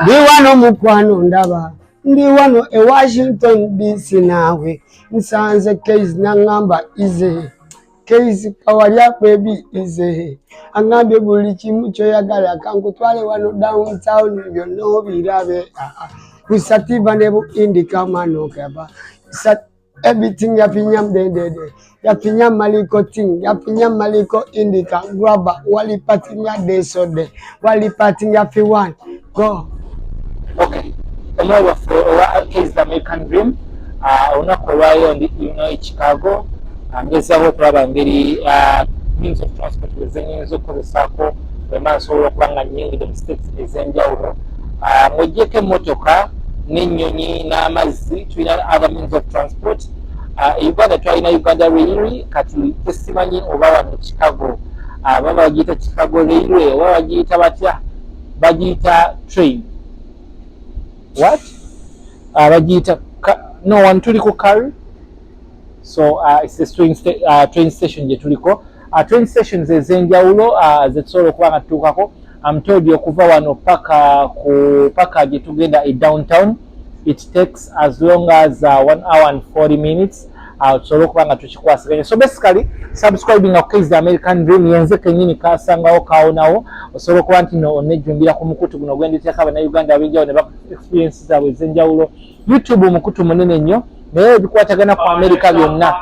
Ndi wano mukwano ndaba. Ndi wano e Washington DC nawe. Nsanze KAIYZ nangamba ize. KAIYZ kawalya baby ize. Angambye buli kimu kyoyagala kankutwale wano downtown byonna birabe. Kusativa nebu indika mano kaba. Everything yapinyam de. Yapinyam maliko ting. Yapinyam maliko indika. Grabba. Wali patinya de so de. Wali patinya fi one. Go. Okay. Tomorrow for KAIYZ-AMERICAN Dream. Unakolwayo ndi Chicago. Ngezaho kulaba ngeri means of transport wezenyezo okozesako emasobola okubanga nnyingi mu states ez'enjawulo. Mweggyeko emmotoka n'ennyonyi n'amazzi tulina other means of transport. Uganda twalina Uganda Railway kati tesimanyi oba wano Chicago baba bagiyita Chicago Railway oba bagiyita batya bagiyita train what bagiyita no one tuli ku Curry. So it's a train station jetuliko. Train stations ez'enjawulo zetusobola okuba nga tutuukako. I'm told you okuva wano paka jetugenda e downtown. It takes as long as 1 hour and 40 minutes. Tusobola okuba nga tukikwasiganya. So basically subscribing to KAIYZ-AMERICAN Dream yenze kennyini kasangawo kaawonawo osobola okuba nti onejjumbira ku mukutu guno gwenditeeka bannayuganda ab'enjawulo ne ba experiences zaabwe ez'enjawulo. YouTube omukutu munene nnyo naye ebikwatagana ku America byonna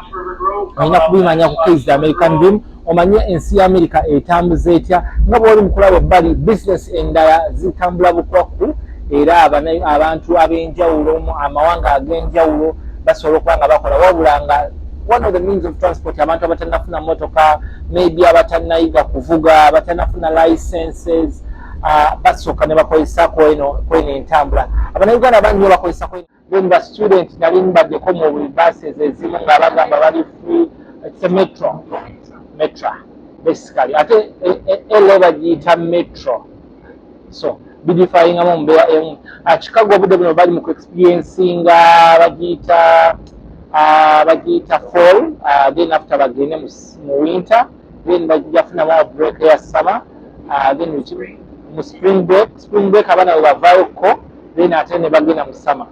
olina kubimanya ku KAIYZ-AMERICAN Dream. Omanye ensi ya America etambuza etya nga bw'oli mukulaba ebbali business endala zitambula bukwaku era abantu ab'enjawulo amawanga ag'enjawulo basobola okuba nga bakola wabula nga one of the means of transport abantu abatannafuna motoka maybe abatannayiga kuvuga abatannafuna licenses basooka ne bakozesako kweno entambula. Abannayuganda bangi nyo bakozesako when ba student nali mbaddeko mu buses ezimu nga bagamba bali free. It's a metro basically ate ele bagiyita metro so bidifying mu mbeera emu. Chicago obudde buno bali mu experiencinga bagiyita fall then after bagende mu winter then bajjafuna mu break ya summer then mu spring break abana bavayoko then ate ne bagenda mu summer.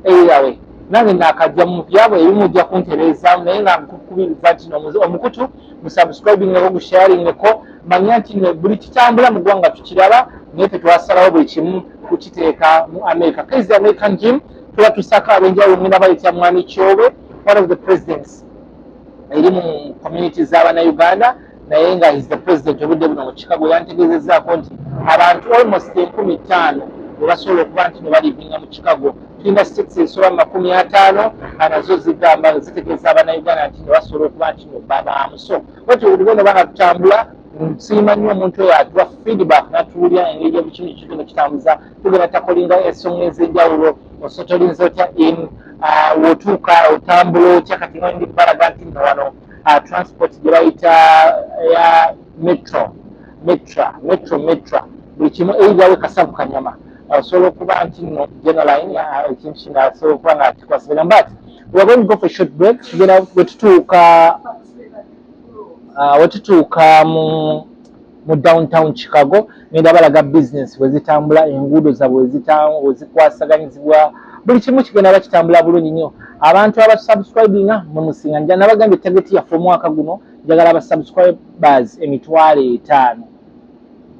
Anyway, nange nakajja mu byabo ebimu ojja kuntereeza naye nga nkukubiriza nti omukutu musubscribingeko gusharingeko manya nti buli kitambula mu ggwanga tukiraba naye tetwasalawo buli kimu kukiteeka mu America. KAIYZ-AMERICAN Dream tuba tusaka ab'enjawulo ngenda bayita mwami Kyobe one of the presidents eri mu community z'abannayuganda naye nga is the president obudde buno mu Chicago yantegeezezzaako nti abantu almost 5,000 basobola okuba nti ne balivinga mu Chicago. Tulina states ezisoba 50 nazo zigamba zitegeeza abannayuganda nti ne basobola okuba nti babaamu. So wati olugendo banga tutambula nsiima nnyo omuntu oyo atuwa feedback natuwulira engeri ebikimu kigenda kitambuza tugenda takolinga ensonga ez'enjawulo osotolinza otya wotuuka otambula otya kati nga ndi balaga nti nno wano transport gye bayita ya metra buli kimu eyigawe kasavu kanyama osobola okuba nti nno generline ekintu kino asobola okuba nga tikwasigana but we're going to go for a short break. Tugenda wetutuuka mu downtown Chicago ngenda balaga business wezitambula enguudo zaabwe wezikwasaganyizibwa buli kimu kigenda bakitambula bulungi nnyo. Abantu abasubscribinga mumusinga nja nabagambye target yaffe omwaka guno njagala abasubscribers 5,000.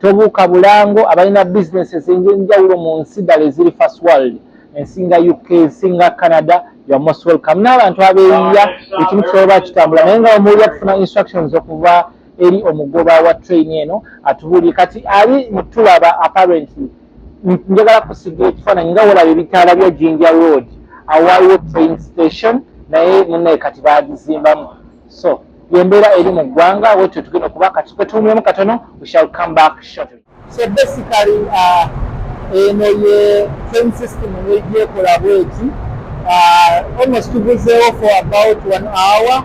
Tobuuka bulango abalina business ez'enjawulo mu nsi ddala eziri first world ensinga UK ensinga Canada you are most welcome. N'abantu abeeyiya ekimu kisobola kitambula naye nga omuwulira kufuna instructions okuva eri omugoba wa train eno atubuulire kati ali mutulaba apparently njagala kusiga ekifaananyi nga wolaba ebitaala bya Jinja Road awaliwo train station naye munnaye kati baagizimbamu so yembeera eri mu ggwanga wetyo tugenda okuba kati twetuumyemu katono we shall come back shortly. So basically eno ye train system negyekola bweki almost tuvuzeewo for about 1 hour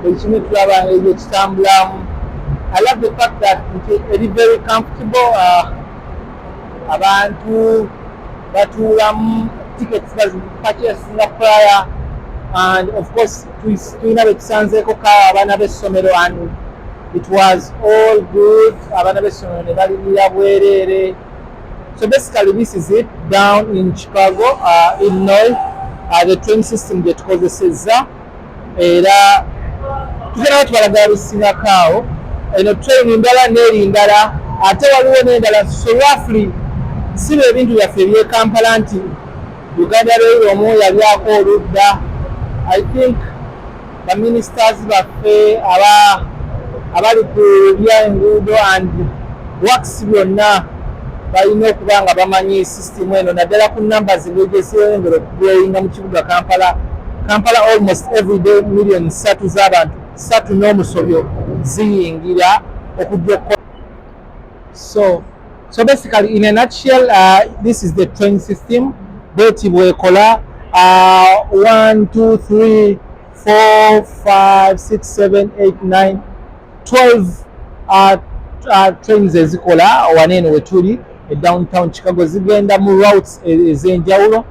ekimu tulaba egyo kitambulamu. I love the fact that it is very comfortable. Abantu batuulamu tickets bazipurchasinga prior and of course tulina betusanzeeko abaana b'essomero and it was all good. Abaana b'essomero ne balinira bwereere So basically this is it down in Chicago, Illinois. The train system gyetukozesezza era tugenda tubalaga bisingako awo. Eno train ndala n'eri ndala ate waliwo n'endala. So roughly si bye ebintu byaffe eby'e Kampala nti Uganda Rail omu yalyako oludda. I think baministers baffe abali ku byenguudo and works byonna balina okuba nga bamanyi system eno naddala ku numbers ng'egyesiyongera okugweyinga mu kibuga Kampala almost every day million 3 z'abantu 3 n'omusobyo ziyingira okujja. So basically in a nutshell, this is the train system. Beti bwekola 1 2 3 4 5 6 7 8 9 12 trains ezikola wanene wetuli downtown Chicago zigenda mu routes ez'enjawulo.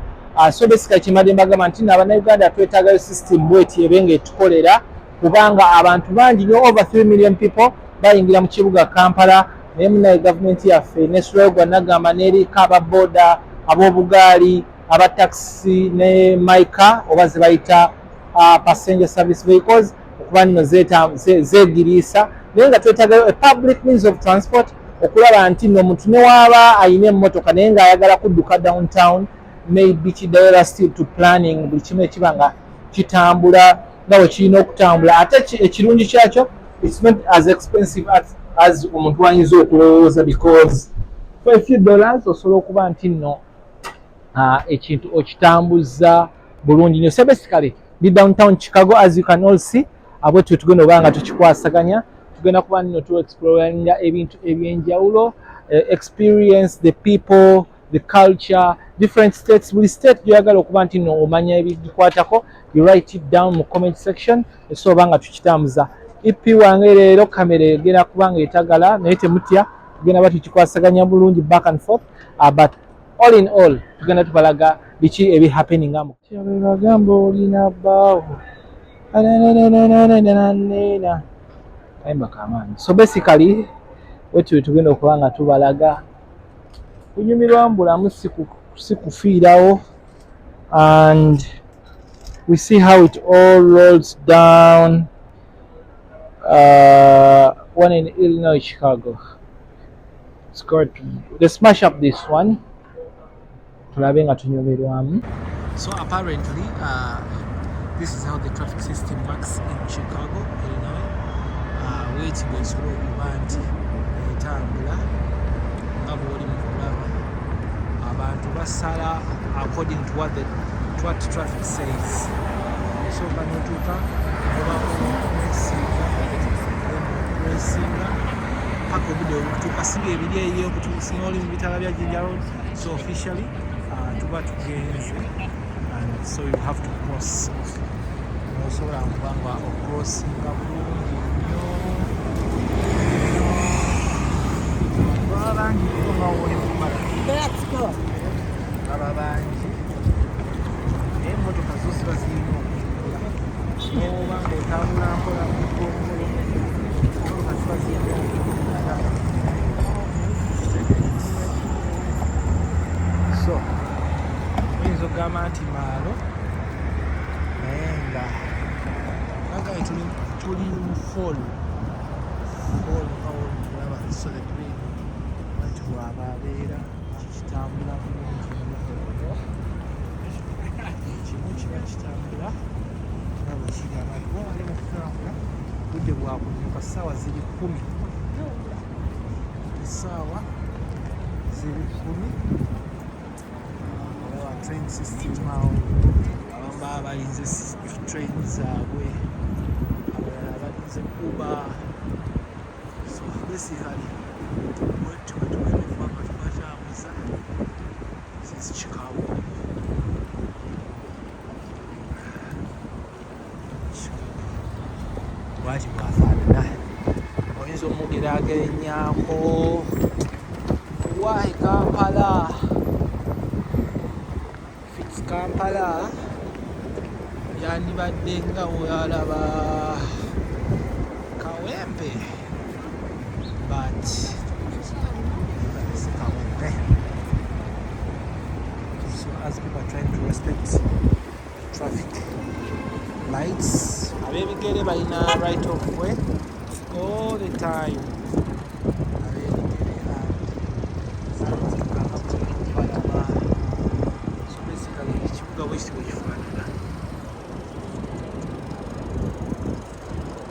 So basically kimadde mbagamba nti n'Abannayuganda twetaagayo system bweti ebenga etukolera kubanga abantu bangi nyo over 3 million people bayingira mu kibuga Kampala. Naye munaye gavumenti yaffe nesulayo nagamba n'eriko ababoda ab'obugaali abataxi ne maika oba ze bayita passenger service vehicles okuba nino zeegiriisa naye nga twetaagayo a public means of transport okulaba nti n'omuntu newaaba ayina emmotoka naye ng'ayagala kudduka downtown maybe kidayira still to planning buli kimu ekiba nga kitambula nga bwe kirina okutambula. Ate ekirungi kyakyo it's not as expensive as omuntu wayinza okulowooza because for a few dollars osobola okuba nti nno ekintu okitambuza bulungi nnyo. So basically the downtown Chicago as you can all see abwetu tugenda oba nga tukikwasaganya tugenda kuba nno tu exploringa ebintu ebyenjawulo, experience the people, the culture, different states. Buli state gyoyagala okuba nti nno omanya ebikwatako you write it down mu comment section esobola nga tukitambuza. Ipi wange leero kamera egenda kuba nga etagala naye temutya tugenda ba tukikwasaganya bulungi back and forth but all in all tugenda tubalaga biki ebi happening amu bagamba olina bbaawo kamaani. So basically wetu tugenda okuba nga tubalaga kunyumirwa mbulamu si kufiirawo and we see how it all rolls down one in Illinois, Chicago. Let's smash up this one. So apparently this is how the traffic system works in Chicago, Illinois. Waiting was really bad. Etambula ngabuli mukulaba abantu basala according to what traffic says. So banotuka paka obudde tukasiba ebiri eyo kutusinga oli mu bitala bya Jinja Road. So officially tuba tugenze and so you have to cross osobola kubanga ocrossinga bulungi nnyo babangi omawole mumala ababangi emmotoka zosiba zirina okukula nobanga etambula mpola mukongolo emmotoka ziba zirina okukula. So oyinza okugamba nti maalo naye nga agaye tuli mu fall olaba so the green anti bwaba abeera kitambula bulungi ekimu kiba kitambula nga bwe kiri abantu bawale mu kutambula budde bwakunyuka ssaawa ziri 10 essaawa ziri 10 train system awo abamba abalinze train zaabwe abalala balinze kuba. So basically tubatambuza this is Chicago. Waki bwafaanana oyinza omugeraageranyaako why Kampala Kampala yandibadde nga wealaba Kawempe but si Kawempe as people are trying to respect traffic lights. Abebigere balina right of way all the time. So basically ekibuga bwe kiti bwe kifaanana.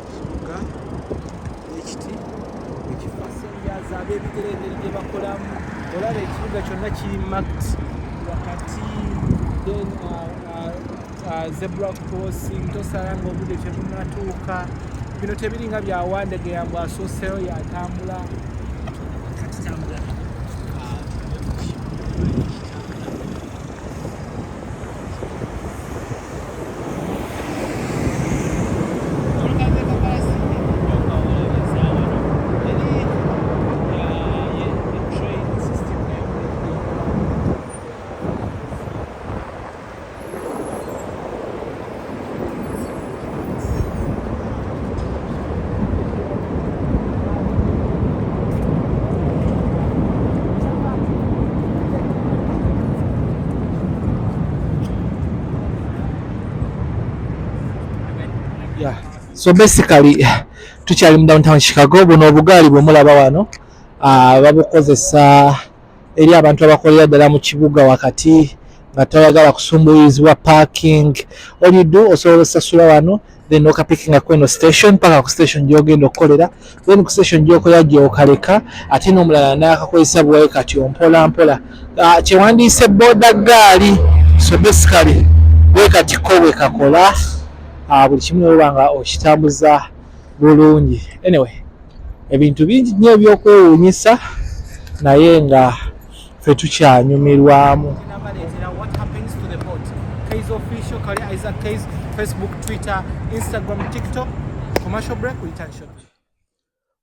Ekibuga ekiti bwe kifaasembyaza ab'ebigere engeri gye bakolamu. Olaba ekibuga kyonna kiri marked wakati, then zebra crossing, tosala ng'obudde tebunatuuka. Bino tebiringa byawandegeya mbw asooseyo yatambula. Yeah. So basically tukyali mu downtown Chicago. Buno obugaali bwe mulaba wano babukozesa eri abantu abakolera ddala mu kibuga wakati nga tayagala kusumburizibwa parking. All you do osobola osasula wano then okapikinga kweno station paka ku station gy'ogenda okukolera, then ku station gy'okolera gy'okaleka ate n'omulala n'akakozesa bwawe kati ompola mpola. Kyewandiise boda gaali. So basically bwe kati ko bwe kakola. Buli kimu oba nga okitambuza bulungi. Anyway, ebintu bingi nnyo ebyokwewuunyisa naye nga ffe tukyanyumirwamu. What happens to the boat? KAIYZ official, KAIYZ, Facebook, Twitter, Instagram, TikTok. Commercial break, we return shortly.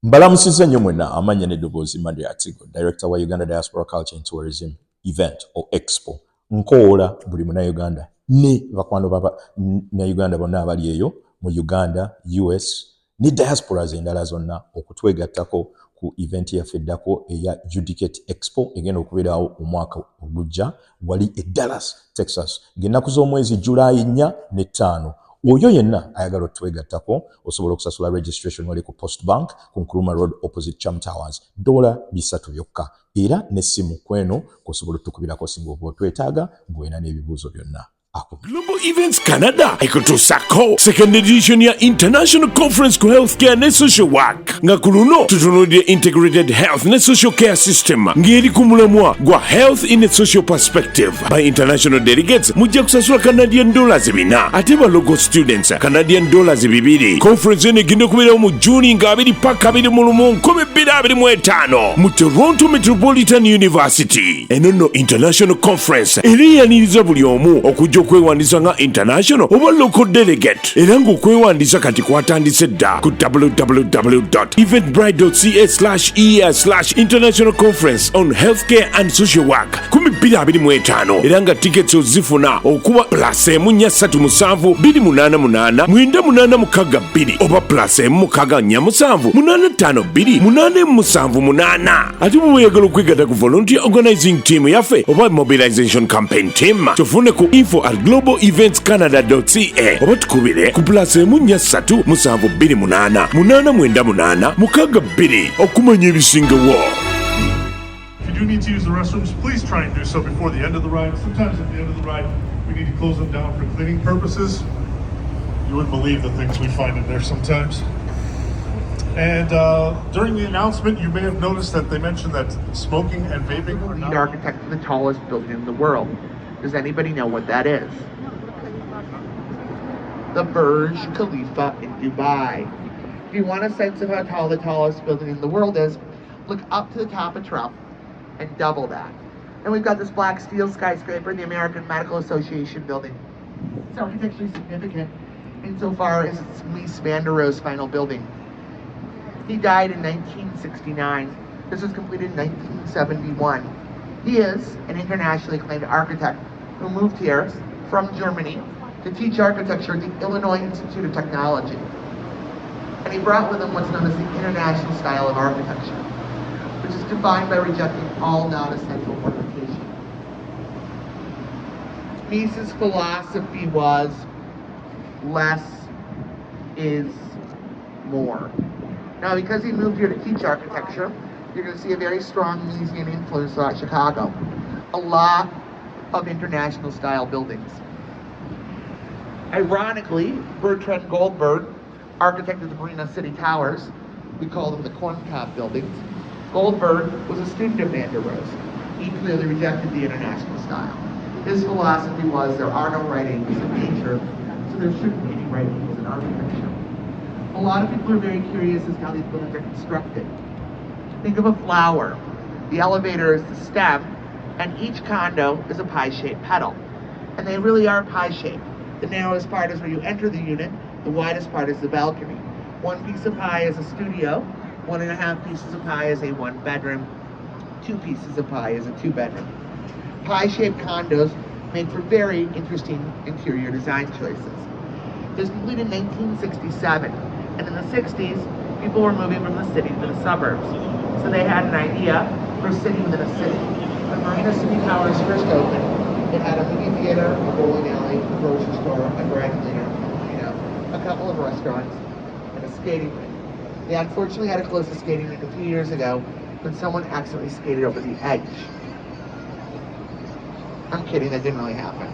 Mbalamusiza nnyo mwenna amanya n'eddoboozi Mande Atigo, Director wa Uganda Diaspora Culture and Tourism Event or Expo. Nkoola buli Munnayuganda ne bakwano baba Uganda bonna abali eyo mu Uganda, US ne diasporas endala zonna okutwegattako ku event yaffe eddako eya Judicate Expo egenda okubeerawo omwaka ogujja wali e Dallas, Texas ng'ennaku z'omwezi July 4 ne 5. Oyo yenna ayagala otwegattako osobola okusasula registration wali ku Post Bank ku Nkrumah Road opposite Cham Towers $300 byokka, era n'essimu kweno kusobola otukubirako singa oba otwetaaga ng'olina n'ebibuuzo byonna. Global Events Canada ekutuusako second edition ya International Conference ku Healthcare ne Social Work nga ku luno tutunuulira Integrated Health ne Social Care System ng'eri ku mulamwa gwa Health in a Social Perspective. By international delegates mujja kusasula Canadian dollars 4 ate ba local students Canadian dollars 2. Conference eno egenda okubeerawo mu Juni nga 2 paka 2025 mu Toronto Metropolitan University. Eno nno International Conference eri eyaniriza buli omu okujja okwewandiisa nga international oba local delegate, era ng'okwewandiisa kati kwatandise dda ku www.eventbrite.ca/year/international conference on healthcare and social work 2025, era nga tickets ozifuna okuba +137288982 oba +1697852 ate bw'oyagala okwegata ku volunteer organizing team yaffe oba mobilization campaign team tufune ku info@globaleventscanada.ca oba tukubire ku +137288982 okumanya ebisingawo. If you do need to use the restrooms, please try and do so before the end of the ride. Sometimes at the end of the ride, we need to close them down for cleaning purposes. You wouldn't believe the things we find in there sometimes. And during the announcement, you may have noticed that they mentioned that smoking and vaping are not... Lead architect for the tallest building in the world. Does anybody know what that is? The Burj Khalifa in Dubai. If you want a sense of how tall the tallest building in the world is, look up to the top of Trump and double that. And we've got this black steel skyscraper, the American Medical Association building. It's architecturally significant insofar as it's Mies van der Rohe's final building. He died in 1969. This was completed in 1971. He is an internationally acclaimed architect who moved here from Germany to teach architecture at the Illinois Institute of Technology. And he brought with him what's known as the international style of architecture, which is defined by rejecting all non-essential ornamentation. Mises' philosophy was less is more. Now, because he moved here to teach architecture, you're going to see a very strong Misesian influence throughout Chicago. A lot of international style buildings. Ironically, Bertrand Goldberg, architect of the Marina City Towers, we call them the corncob buildings. Goldberg was a student of Van der Rohe. He clearly rejected the international style. His philosophy was there are no right angles in nature, so there shouldn't be any right angles in architecture. A lot of people are very curious as to how these buildings are constructed. Think of a flower. The elevator is the stem, and each condo is a pie-shaped petal. And they really are pie-shaped. The narrowest part is where you enter the unit, the widest part is the balcony. One piece of pie is a studio, 1.5 pieces of pie is a 1-bedroom, 2 pieces of pie is a 2-bedroom. Pie-shaped condos make for very interesting interior design choices. It was completed in 1967, and in the 60s, people were moving from the city to the suburbs. So they had an idea for a city within a city. When Marina City Towers first opened, it had a movie theater, a bowling alley, a grocery store, a dry cleaner, a couple of restaurants, and a skating rink. They unfortunately had to close the skating rink a few years ago when someone accidentally skated over the edge. I'm kidding, that didn't really happen.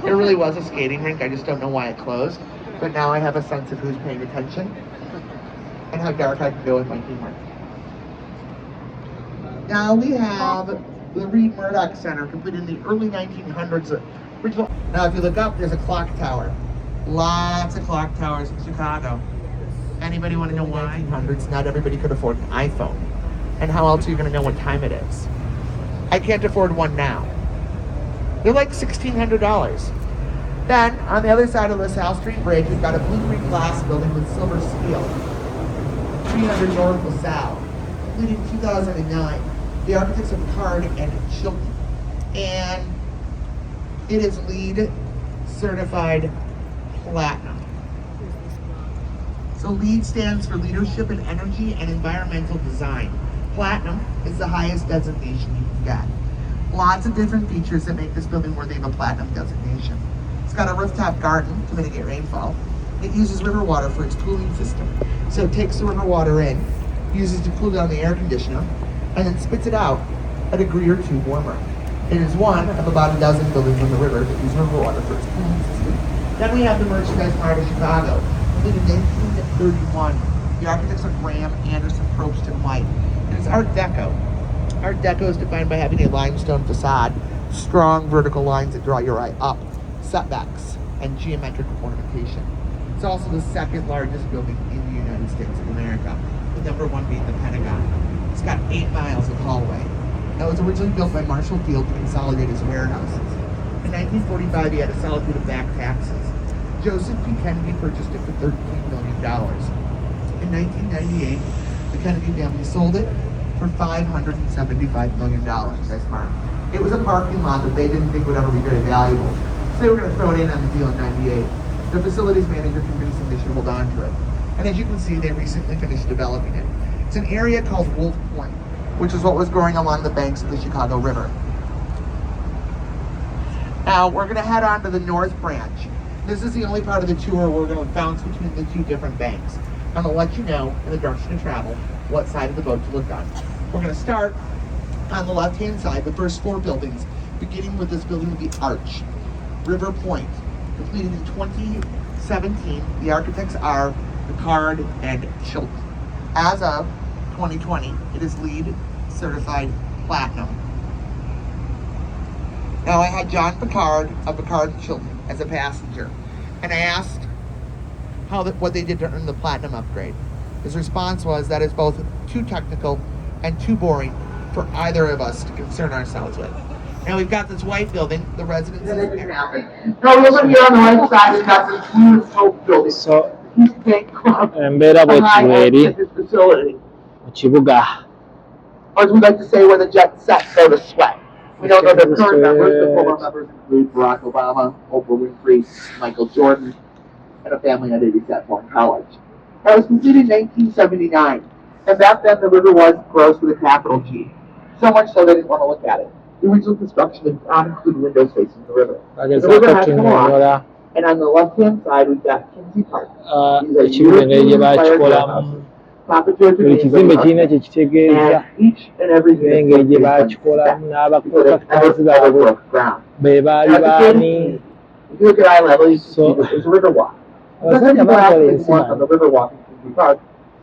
There really was a skating rink, I just don't know why it closed. But now I have a sense of who's paying attention and how dark I can go with my humor. Now we have the Reed Murdoch Center, completed in the early 1900s. Now if you look up, there's a clock tower. Lots of clock towers in Chicago. Anybody want to know why? 1900s, not everybody could afford an iPhone. And how else are you going to know what time it is? I can't afford one now. They're like $1,600. Then, on the other side of the South Street Bridge, we've got a blue green glass building with silver steel. 300 North LaSalle, completed in 2009. The architects are Picard and Chilton. And it is LEED certified platinum. So LEED stands for Leadership in Energy and Environmental Design. Platinum is the highest designation you can get. Lots of different features that make this building worthy of a platinum designation. It's got a rooftop garden to mitigate rainfall. It uses river water for its cooling system. So it takes the river water in, uses to cool down the air conditioner, and then spits it out a degree or two warmer. It is one of about a dozen buildings on the river that use river water for its cooling system. Then we have the Merchandise Mart of Chicago, completed in 1931. The architects are Graham, Anderson, Probst, and White. It is Art Deco. Art Deco is defined by having a limestone facade, strong vertical lines that draw your eye up, setbacks, and geometric ornamentation. It's also the second largest building in the United States of America, with number 1 being the Pentagon. It's got 8 miles of hallway. That was originally built by Marshall Field to consolidate his warehouses. In 1945, he had a solitude of back taxes. Joseph P. Kennedy purchased it for $13 million. In 1998, the Kennedy family sold it for $575 million. That's smart. It was a parking lot that they didn't think would ever be very valuable. So they were going to throw it in on the deal in 98. The facilities manager convinced them they should hold on to it. And as you can see, they recently finished developing it. It's an area called Wolf Point, which is what was growing along the banks of the Chicago River. Now, we're going to head on to the North Branch. This is the only part of the tour where we're going to bounce between the 2 different banks. I'm going to let you know, in the direction of travel, what side of the boat to look on. We're going to start on the left-hand side, the first 4 buildings, beginning with this building with the arch. River Point, completed in 2017. The architects are Picard and Chilton. As of 2020, it is LEED certified platinum. Now, I had John Picard of Picard and Chilton as a passenger, and I asked what they did to earn the platinum upgrade. His response was that is both too technical and too boring for either of us to concern ourselves with. Now we've got this white building, the residences. No, over here on the right side, we've got this blue smoke building. So, Embeera bwekiri facility. mu kibuga. Or as we like to say, where the jet set go to sweat. We know that the current members, the former members include Barack Obama, Oprah Winfrey, Michael Jordan, and a family at 87 Morton College. That was completed in 1979, and back then the river was gross with a capital G. So much so they didn't want to look at it. The original construction did not include windows facing the river. The bageza river has come kutunyonyola along, and on the left-hand side we've got Kinsey Park. These are ekibira engeri gye European-inspired bakikolamu warehouses. Papa George buli kizimbe kirina kye kitegeeza and each and every n'engeri gye bakikolamu n'abakontraktazi baabwe be baali baani. If you look at eye level, you can see So, that there's a river walk. abasajja bakola ensi On the river walk in Kinsey Park.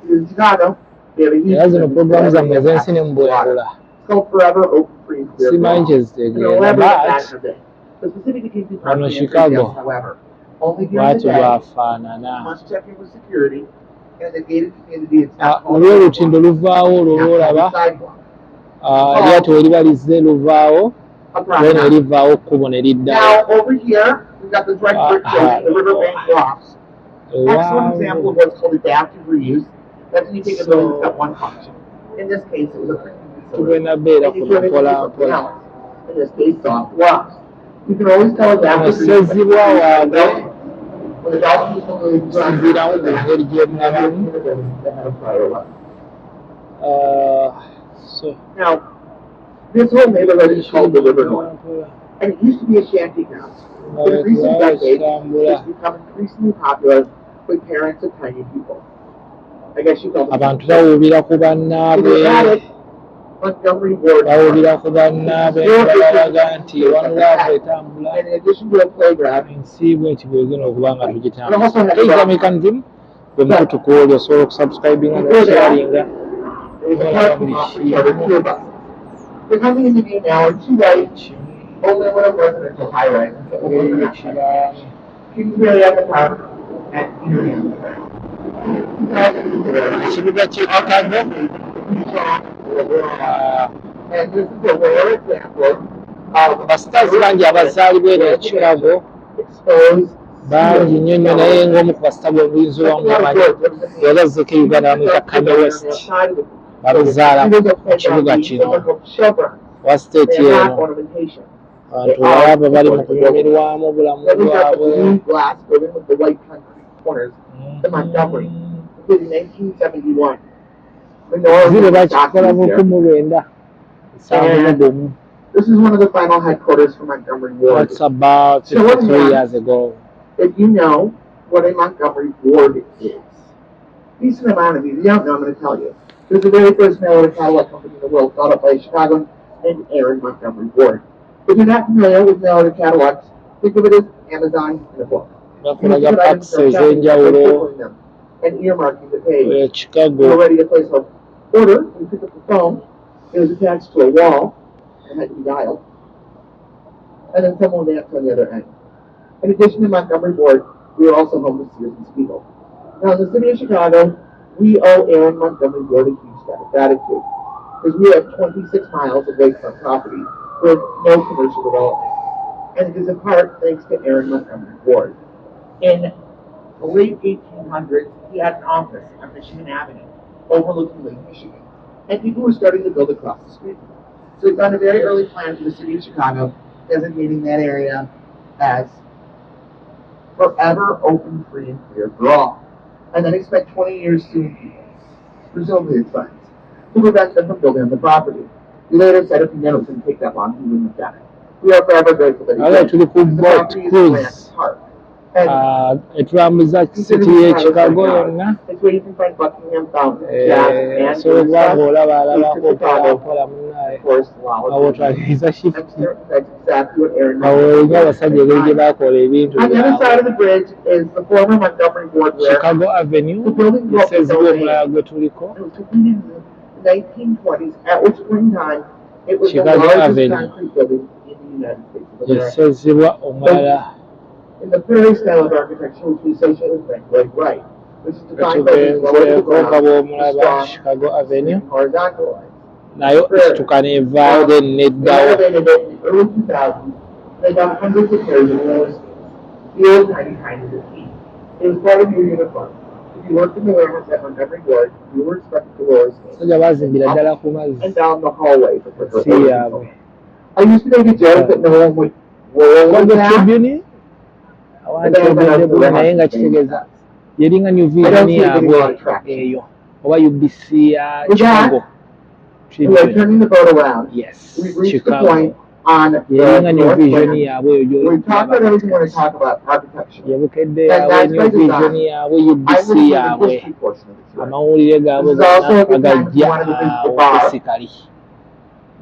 In Chicago, they have a huge era zino programu zammwe ez'ensi ne mubwengula called Forever Open Free and Clear. simanyi kye zitegeeza but The specific to Kinsey Park wano is Chicago however, only during bwatyo the day, bwafaanana. must check in with security, and the gated community is not Oli olutindo luvaawo olwo lwolaba eryato we liba lizze luvaawo wena erivaawo ekkubo ne liddawo. Now over here, we've got the red brick building, the riverbank lofts. Excellent example of what's called adaptive reuse. That's when you take a building that's got one function. In this case, it was a printing facility. tugenda beera And you kuno turn it into mpola something mpola. else. In this case, soft blocks. You can always tell adaptive reuse. Omusezibwa waabwe When the dolphin is only kiziramu mu ngeri gy'emunamu. So Now, this whole neighborhood is called the River North. And it used to be a shanty town. But in recent decades, it's become increasingly popular with parents of tiny people. I guess you call them. abantu bawuubira ku bannaabwe Montgomery Ward. bawuubira ku bannaabwe nga balaga nti wano laavu etambula And in addition to a playground, ensi bweti bwegenda okuba nga tugitambula. KAIYZ-AMERICAN Dream gwe mukutu kwoli osobola okusubscribinga n'okukyalinga there's a parking lot for charter tour buses. They're coming into view now in two ways. Only one of residential highway. Kingsbury at the top and Erie on the back. ekibuga ky'e Chicago And this is a rare example of basitaazi bangi abazaalibwa eno e Chicago exposed bangi nnyo nnyo naye ng'omu ku basita bw'obuyinza obamumanyi yazazzeko e Uganda bamuyita Kanye West bamuzaala mu kibuga kino wa state eno. Abantu balaba bali mu kunyumirwamu obulamu bwabwe. glass building with the white concrete corners, the Montgomery, in 1971. Zile bakikola mu 1971. This is one of the final headquarters for Montgomery Ward. That's about 53 years ago. If you know what a Montgomery Ward is, decent amount of you, if you don't know, I'm going to tell you. There's the very first mail-order catalog company in the world, thought up by a Chicagoan named Aaron Montgomery Ward. If you're not familiar with mail-order catalogs, think of it as Amazon in a book. Bakolaga packs ez'enjawulo And earmarking the page. e You're Chicago. ready to place an order, you pick up the phone, it was attached to a wall, and had to be dialed. And then someone would answer on the other end. In addition to Montgomery Ward, we are also home to Sears and Spiegel. Now, in the city of Chicago, we owe Aaron Montgomery Ward a huge debt of gratitude, because we have 26 miles of lakefront property with no commercial development. And it is in part thanks to Aaron Montgomery Ward. In the late 1800s, he had an office on Michigan Avenue, overlooking Lake Michigan, and people were starting to build across the street. So he found a very early plan for the city of Chicago, designating that area as forever open, free, and clear for all. And then he spent 20 years suing people, presumably his friends, to prevent them from building on the property. He later said if he never didn't take that long, he wouldn't have done it. We are forever grateful that he Ala did. tuli ku The boat property is a cruise. grand park. And Etulambuza city y'e Chicago yonna. it's where you can find Buckingham Fountain, jazz, and Osobola okuba blues, ng'olaba alabako Chicago, mpola munnaye. of course, Lala. Awotwaliriza shift. I'm certain that's exactly what Aaron Awo did. eringa abasajja engeri gye bakola ebintu On the other side of byabwe. the bridge is the former Montgomery Ward where Chicago Avenue the building broke its esezibwa own omulala name. gwe tuliko. It was completed in the 1920s, at which point in time it was the Chicago largest Avenue. concrete building in the United States of America. Esezibwa omulala. In the prairie style of architecture, which we associate with Frank Lloyd Wright, which is defined by being low to the Etugenzeeko nga ground, bw'omulaba strong, Chicago Avenue. and horizontal lines. Nayo esituka n'evaawo then They neddawo. renovated it in the early 2000s. They got hundreds of pairs of roller skates. The old tiny to key. It was part of your uniform. If you worked in the warehouse at Montgomery Ward, you were expected to roller skate. Abasajja baazimbira ddala ku And mazzi. down the hallway for quicker Si orders. yaabwe. I used to make a joke that no one would roll in Congo that. Tribune awanti obedde naye nga kitegeeza yeringa new vision yaabwe eyo oba UBC ya Chicago We are Tribune. turning the boat around. Yes, We've reached the Chicago. point on the yelinga new north vision plan. yaabwe We talk about everything when we talk about architecture. yebukedde And yaabwe that's new by vision design. yaabwe I UDC will do the yaabwe history portion of the tour. amawulire gaabwe This is also a good time if you agajja want to visit the bar. ofisikali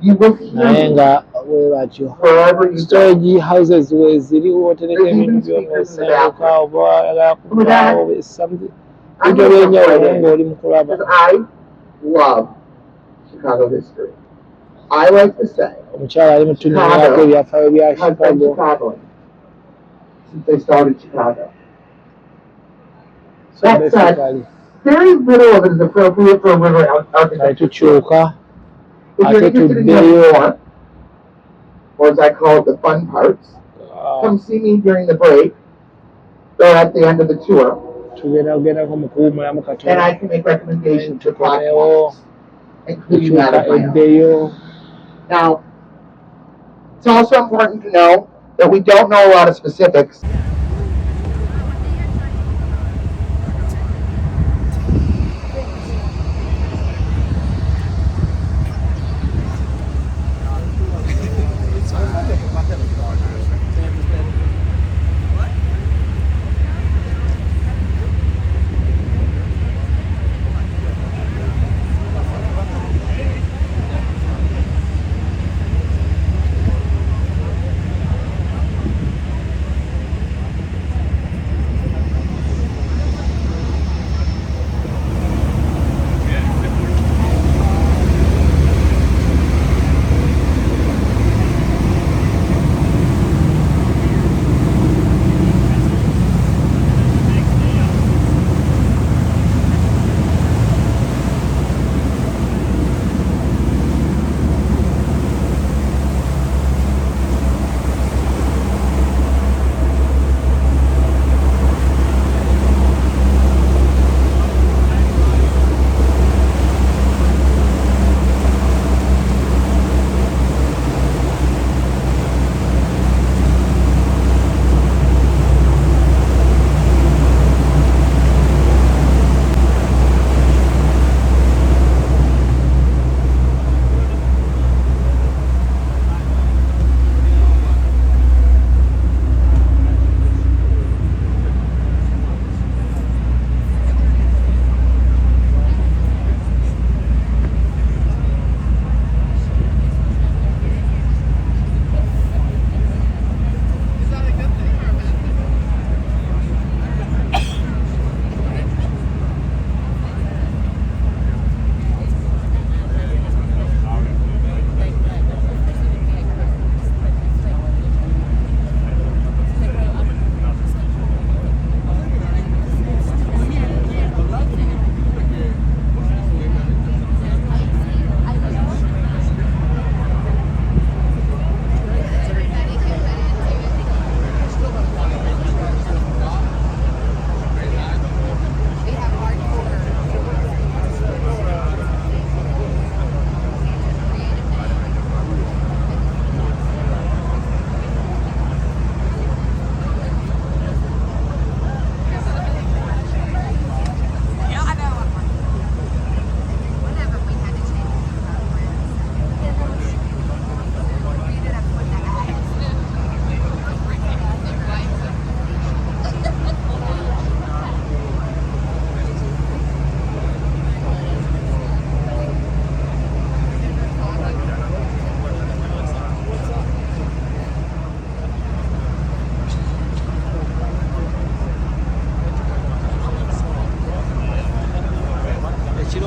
You will naye hear nga bwe batyo wherever you go. storage houses we ziri wotereka There's ebintu even byo speakers in the ng'osenguka bathroom. oba oyagala With that, kuvaawo something I'm bintu going to jump ebyenjawulo right in ng'oli mu kulaba because I love Chicago history. I like to say omukyala ali mu tunyumirako ebyafaayo bya has been Chicago Chicagoan since they started Chicago. so That said, basically very little of it is appropriate for a river kale architecture. tukyuka If you're ate interested in hearing tuddeyo more, or as I call it, the fun parts, come see me during the break or at the end of the tour, tugenda kugendako mu kuwumulamu and katono I can make recommendations for tukomewo podcasts, including that tukyuka of my own. eddeyo. Now, it's also important to know that we don't know a lot of specifics.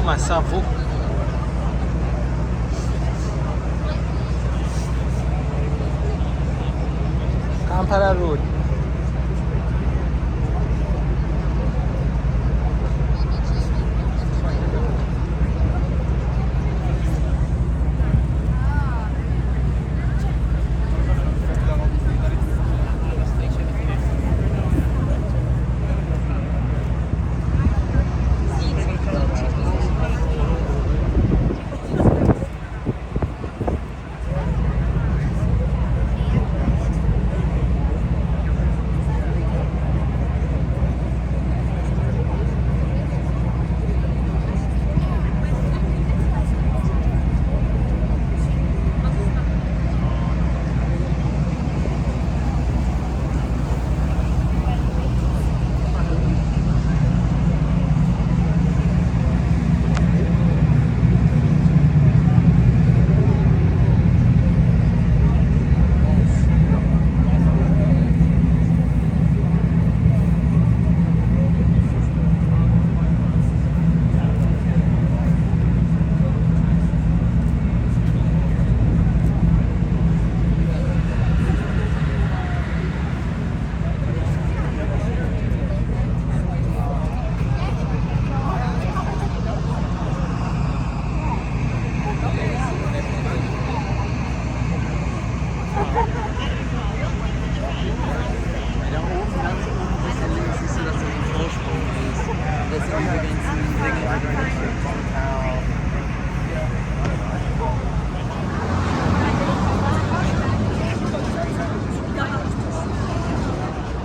Masavu Kampala Road.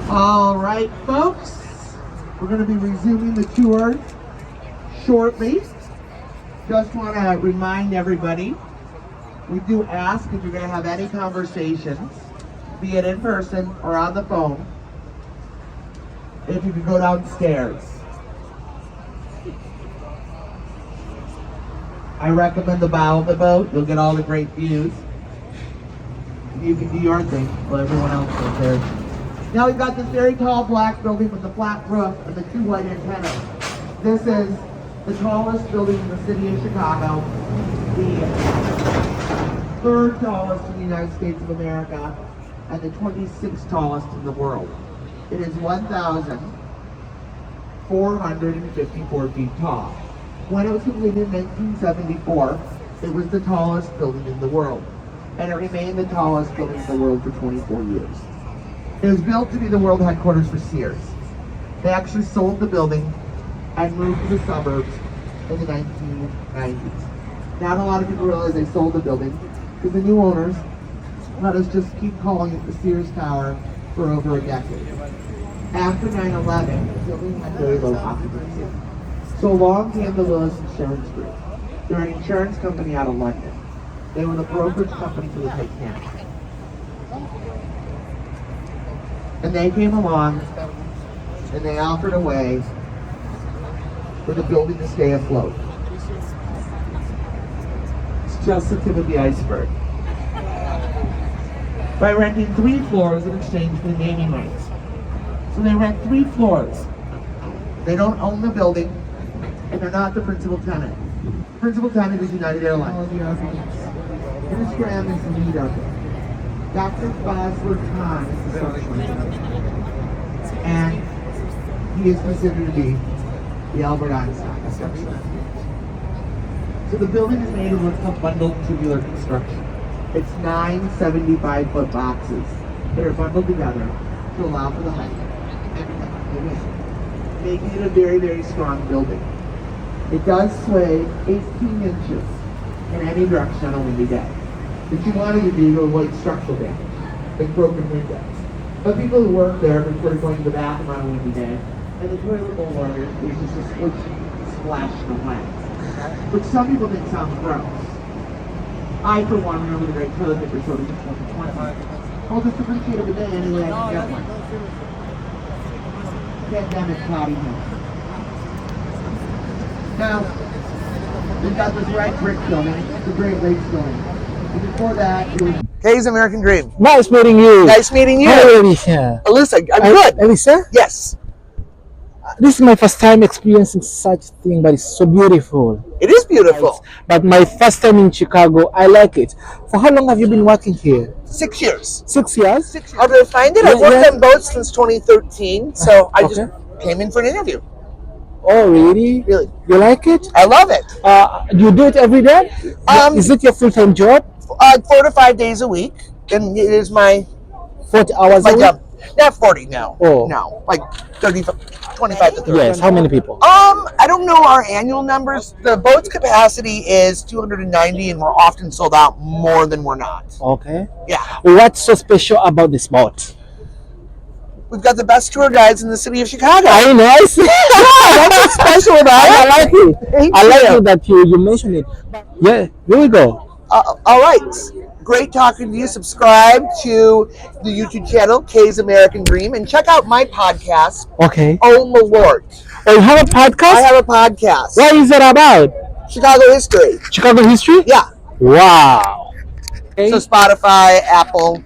All right, folks, we're going to be resuming the tour shortly. Just want to remind everybody, we do ask if you're going to have any conversations, be it in person or on the phone, if you could go downstairs. I recommend the bow of the boat. You'll get all the great views. You can do your thing while everyone else goes there. Now we've got this very tall black building with the flat roof and the two white antennas. This is the tallest building in the city of Chicago, the third tallest in the United States of America, and the 26th tallest in the world. It is 1,454 feet tall. When it was completed in 1974, it was the tallest building in the world, and it remained the tallest building in the world for 24 years. It was built to be the world headquarters for Sears. They actually sold the building and moved to the suburbs in the 1990s. Not a lot of people realize they sold the building because the new owners let us just keep calling it the Sears Tower for over a decade. After 9/11, the building had very low occupancy. So along came the Willis Insurance Group. They're an insurance company out of London. They were the brokerage company for the Titanic. And they came along and they offered a way for the building to stay afloat. It's just the tip of the iceberg. By renting 3 floors in exchange for the naming rights. So they rent 3 floors. They don't own the building, and they're not the principal tenant. Principal tenant is United Airlines. Dennis Graham is the lead architect. Dr. Bosworth Kahn is the structural engineer. And he is considered to be the Albert Einstein of structural engineers. So the building is made of what's called bundled tubular construction. It's 9 75-foot boxes that are bundled together to allow for the height and the wind, making it a very, very strong building. It does sway 18 inches in any direction on a windy day. If you wanted to do to avoid structural damage, like broken windows. But people who work there prefer going to the bathroom on a windy day, and the toilet bowl water is just a splash away. Which some people think sounds gross. I, for one, remember the great toilet paper shortage in 2020. I'll just appreciate it today anyway I can get one. Pandemic potty mouth. Now, we've got this red brick building, the Great Lakes building. And before that, it was KAIYZ-AMERICAN Dream. Nice meeting you. Nice meeting you. Hi, Alicia. Alyssa, I'm good. Alicia? Yes, This is my first time experiencing such thing, but it's so beautiful. it is beautiful. But my first time in Chicago, I like it. For how long have you been working here? 6 years. 6 years? How did I find it? I've Yeah, worked yeah. on boats since 2013, so I just Okay. came in for an interview. Oh, really? Really. You like it? I love it. Do you do it every day? Is it your full-time job? 4 to 5 days a week, and it is my 40 hours a week? job. Not 40, no. Oh. No, like 30, 25 to 30. Yes. How many people? I don't know our annual numbers. The boat's capacity is 290, and we're often sold out more than we're not. Okay. Yeah. What's so special about this boat? We've got the best tour guides in the city of Chicago. I know. I see. That's what's special about I it. like it. Thank I like you. it that you mentioned it. Yeah. Here we go. All right. Great talking to you. Subscribe to the YouTube channel, KAIYZ-AMERICAN Dream, and check out my podcast, Okay. Oh My Lord. Oh, you have a podcast? I have a podcast. What is it about? Chicago history. Chicago history? Yeah. Wow. Okay. So Spotify, Apple.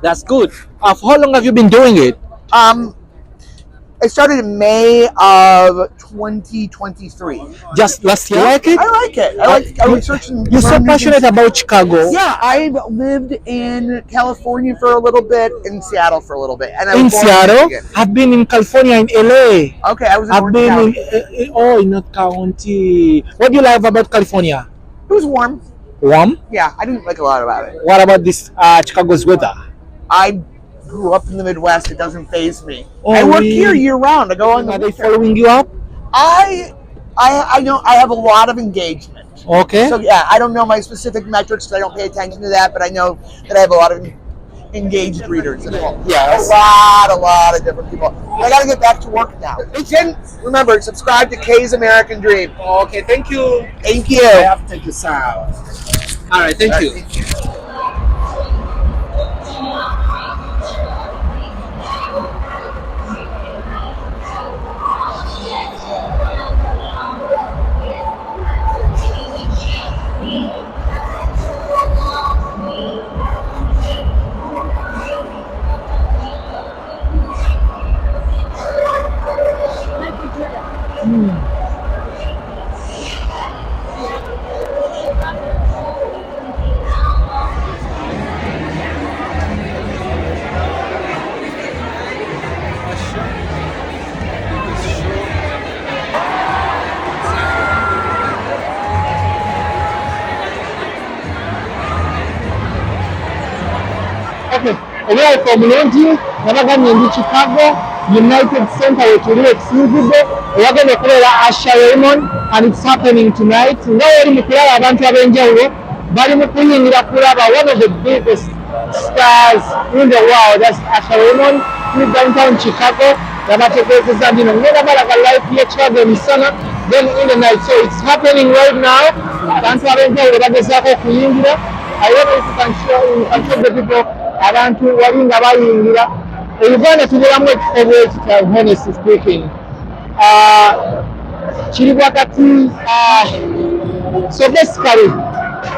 That's good. For how long have you been doing it? I started in May of 2023. Just last year? Like it? I like it. I research and You're so learn new passionate things. about Chicago. Yeah, I lived in California for a little bit, in Seattle for a little bit, and I was In born Seattle? Michigan. I've been in California, in LA. Okay, I was in I've Orange been County. in North County. What do you like about California? It was warm. Warm? Yeah, I didn't like a lot about it. What about this Chicago's weather? I grew up in the Midwest. It doesn't faze me. Oh, I work really? here year round. I go on the Are they winter. following you up? I know I have a lot of engagement. Okay. So yeah, I don't know my specific metrics because I don't pay attention to that, but I know that I have a lot of engaged readers at home. Yes. A lot of different people. I gotta get back to work now. Remember, subscribe to KAIYZ American Dream. Okay, thank you. Thank you. I have to take this out. All right, thank you. Okay, obweko omulungi nabagambye ndi Chicago United Center wetuli ekisinzidde ewagenda okubeera Usher Raymond and it's happening tonight. Nga wali mu kulaba abantu ab'enjawulo bali mu kuyingira kulaba one of the biggest stars in the world, that's Usher Raymond in downtown Chicago. Nabategeezezza ndino ngenda balaga live ye Chicago emisana then in the night, so it's happening right now. Abantu ab'enjawulo bagezaako okuyingira. I don't know if you can show the people abantu wali nga bayingira. Uganda tubeeramu ekifo bwekitya, honestly speaking. Kiri wakati, so basically,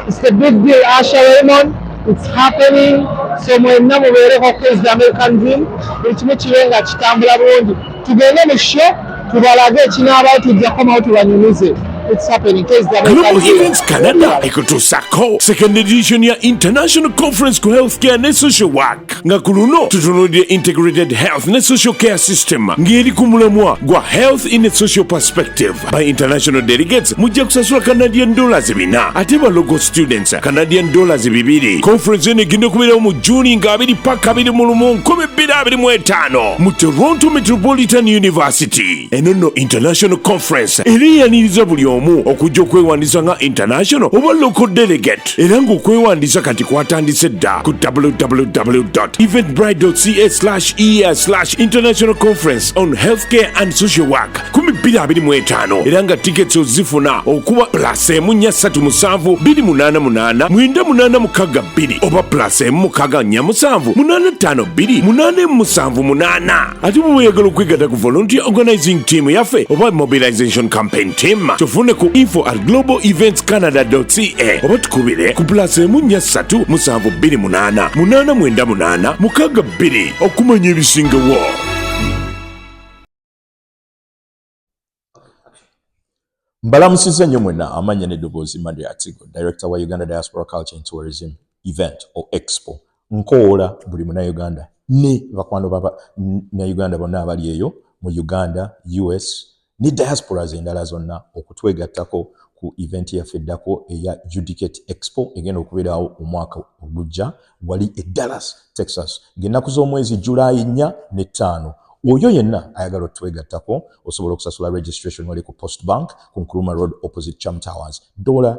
it's the big deal, Usher Raymond, it's happening. So mwenna mubeereko KAIYZ-AMERICAN Dream, buli kimu kibe nga kitambula bulungi. Tugende mu show, tubalage ekinaabaawo tujja kukomawo tubanyumize. It's happening. Global Events Canada ekutuusako second edition ya International Conference ku Healthcare ne Social Work. Nga ku luno tutunuulidde Integrated Health ne Social Care System ng'eri ku mulamwa gwa Health in a Social Perspective. By international delegates mujja kusasula Canadian dollars 4 ate ba local students Canadian dollars 2. Conference eno egenda okubeerawo mu Juni nga 2 paka 2025 mu Toronto Metropolitan University. Eno nno International Conference eriyaniriza buli omu okujja okwewandiisa nga international oba local delegate, era ng'okwewandiisa kati kwatandise dda ku www.eventbrite.ca/year/international conference on healthcare and social work 2025, era nga tickets ozifuna okuba +137288982 oba +1697852 ate bweyagala okwegatta ku volunteer organizing team yaffe oba mobilization campaign team tufune ku info@globaleventscanada.ca oba tukubire ku +137288982 okumanya ebisingawo. Mbalamusizza nnyo mwenna amanya n'eddoboozi Mande Atigo, Director wa Uganda Diaspora Culture and Tourism Event or Expo. Nkoola buli Munnayuganda ne bakwano baba Uganda bonna abali eyo mu Uganda, US ne diasporas endala zonna okutwegattako ku event yaffe eddako eya Judicate Expo egenda okubeerawo omwaka ogujja wali e Dallas, Texas ng'ennaku z'omwezi July 4 ne 5. Oyo yenna ayagala otwegattako osobola okusasula registration wali ku Post Bank ku Nkrumah Road opposite Cham Towers $3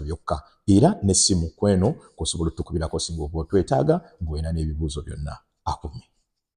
byokka, era n'essimu kweno kosobola otukubirako singa oba otwetaaga bw'oyina n'ebibuuzo byonna. Akumi.